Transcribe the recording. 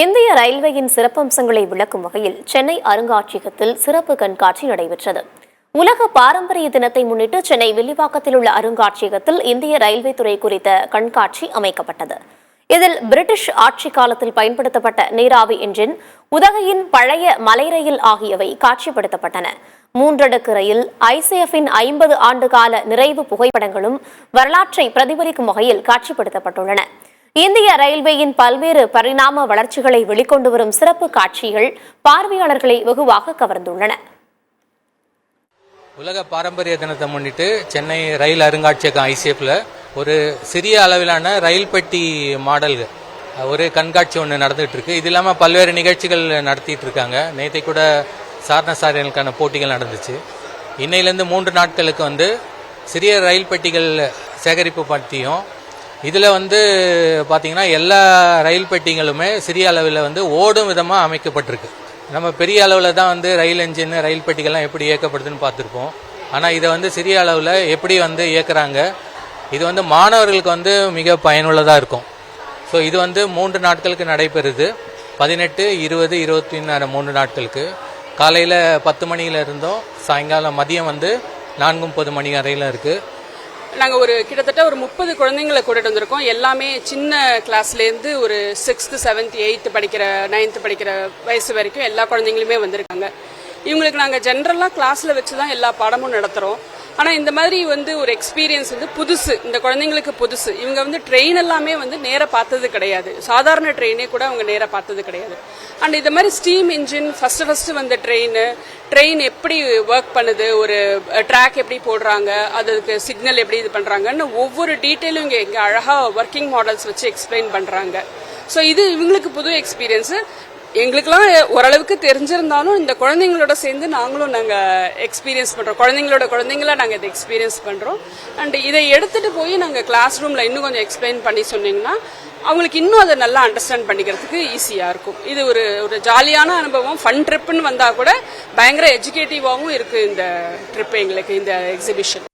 இந்திய ரயில்வேயின் சிறப்பம்சங்களை விளக்கும் வகையில் சென்னை அருங்காட்சியகத்தில் சிறப்பு கண்காட்சி நடைபெற்றது. உலக பாரம்பரிய தினத்தை முன்னிட்டு சென்னை வில்லிவாக்கத்தில் உள்ள அருங்காட்சியகத்தில் இந்திய ரயில்வே துறை குறித்த கண்காட்சி அமைக்கப்பட்டது. இதில் பிரிட்டிஷ் ஆட்சி காலத்தில் பயன்படுத்தப்பட்ட நீராவி என்ஜின், உதகையின் பழைய மலை ரயில் ஆகியவை காட்சிப்படுத்தப்பட்டன. 3 அடுக்கு ரயில், ஐசிஎஃப்பின் 50 ஆண்டு கால நிறைவு புகைப்படங்களும் வரலாற்றை பிரதிபலிக்கும் வகையில் காட்சிப்படுத்தப்பட்டுள்ளன. இந்திய ரயில்வேயின் பல்வேறு பரிணாம வளர்ச்சிகளை வெளிக்கொண்டு வரும் சிறப்பு காட்சிகள் பார்வையாளர்களை வெகுவாக கவர்ந்துள்ளன. உலக பாரம்பரிய தினத்தை முன்னிட்டு சென்னை ரயில் அருங்காட்சியகம் ஐசிஎஃப்ல ஒரு சிறிய அளவிலான ரயில் பெட்டி மாடல்கள் ஒரு கண்காட்சி ஒன்று நடந்துட்டு இருக்கு. இது இல்லாமல் பல்வேறு நிகழ்ச்சிகள் நடத்திட்டு இருக்காங்க. நேற்றை கூட சாரணசாரிகளுக்கான போட்டிகள் நடந்துச்சு. இன்னையிலேருந்து 3 நாட்களுக்கு சிறிய ரயில் பெட்டிகள் சேகரிப்பு பற்றியும், இதில் பார்த்தீங்கன்னா எல்லா ரயில் பெட்டிகளுமே சிறிய அளவில் ஓடும் விதமாக அமைக்கப்பட்டிருக்கு. நம்ம பெரிய அளவில் தான் ரயில் என்ஜின், ரயில் பெட்டிகள்லாம் எப்படி இயக்கப்படுதுன்னு பார்த்துருப்போம். ஆனால் இதை சிறிய அளவில் எப்படி இயக்குறாங்க, இது மாணவர்களுக்கு மிக பயனுள்ளதாக இருக்கும். ஸோ இது 3 நாட்களுக்கு நடைபெறுது. 18, 20, 24 3 நாட்களுக்கு. காலையில் 10 மணியில இருந்தோம், சாயங்காலம் மதியம் 4:30 மணி வரையில இருக்குது. நாங்கள் கிட்டத்தட்ட 30 குழந்தைங்களை கூட்டிட்டு வந்திருக்கோம். எல்லாமே சின்ன கிளாஸ்லேருந்து ஒரு 6th, 7th, 8th படிக்கிற, 9th படிக்கிற வயசு வரைக்கும் எல்லா குழந்தைங்களுமே வந்திருக்காங்க. இவங்களுக்கு நாங்கள் ஜென்ரலாக கிளாஸில் வச்சு தான் எல்லா பாடமும் நடத்துகிறோம். ஆனால் இந்த மாதிரி ஒரு எக்ஸ்பீரியன்ஸ் புதுசு, இந்த குழந்தைங்களுக்கு புதுசு. இவங்க ட்ரெயின் எல்லாமே நேராக பார்த்தது கிடையாது. சாதாரண ட்ரெயினே கூட அவங்க நேராக பார்த்தது கிடையாது. அண்ட் இந்த மாதிரி ஸ்டீம் இன்ஜின் ஃபர்ஸ்ட் வந்த ட்ரெயின் எப்படி ஒர்க் பண்ணுது, ஒரு ட்ராக் எப்படி போடுறாங்க, அதுக்கு சிக்னல் எப்படி இது பண்ணுறாங்கன்னு ஒவ்வொரு டீட்டெயிலும் இங்கே அழகாக ஒர்க்கிங் மாடல்ஸ் வச்சு எக்ஸ்பிளைன் பண்ணுறாங்க. ஸோ இது இவங்களுக்கு புது எக்ஸ்பீரியன்ஸு. எங்களுக்கெல்லாம் ஓரளவுக்கு தெரிஞ்சிருந்தாலும் இந்த குழந்தைங்களோட சேர்ந்து நாங்கள் எக்ஸ்பீரியன்ஸ் பண்ணுறோம். குழந்தைங்களா நாங்கள் இதை எக்ஸ்பீரியன்ஸ் பண்ணுறோம். அண்ட் இதை எடுத்துகிட்டு போய் நாங்கள் கிளாஸ் ரூமில் இன்னும் கொஞ்சம் எக்ஸ்பிளைன் பண்ணி சொன்னீங்கன்னா அவங்களுக்கு இன்னும் அதை நல்லா அண்டர்ஸ்டாண்ட் பண்ணிக்கிறதுக்கு ஈஸியாக இருக்கும். இது ஒரு ஜாலியான அனுபவம். ஃபன் ட்ரிப்புன்னு வந்தால் கூட பயங்கர எஜுகேட்டிவாகவும் இருக்குது இந்த ட்ரிப்பு எங்களுக்கு, இந்த எக்ஸிபிஷன்.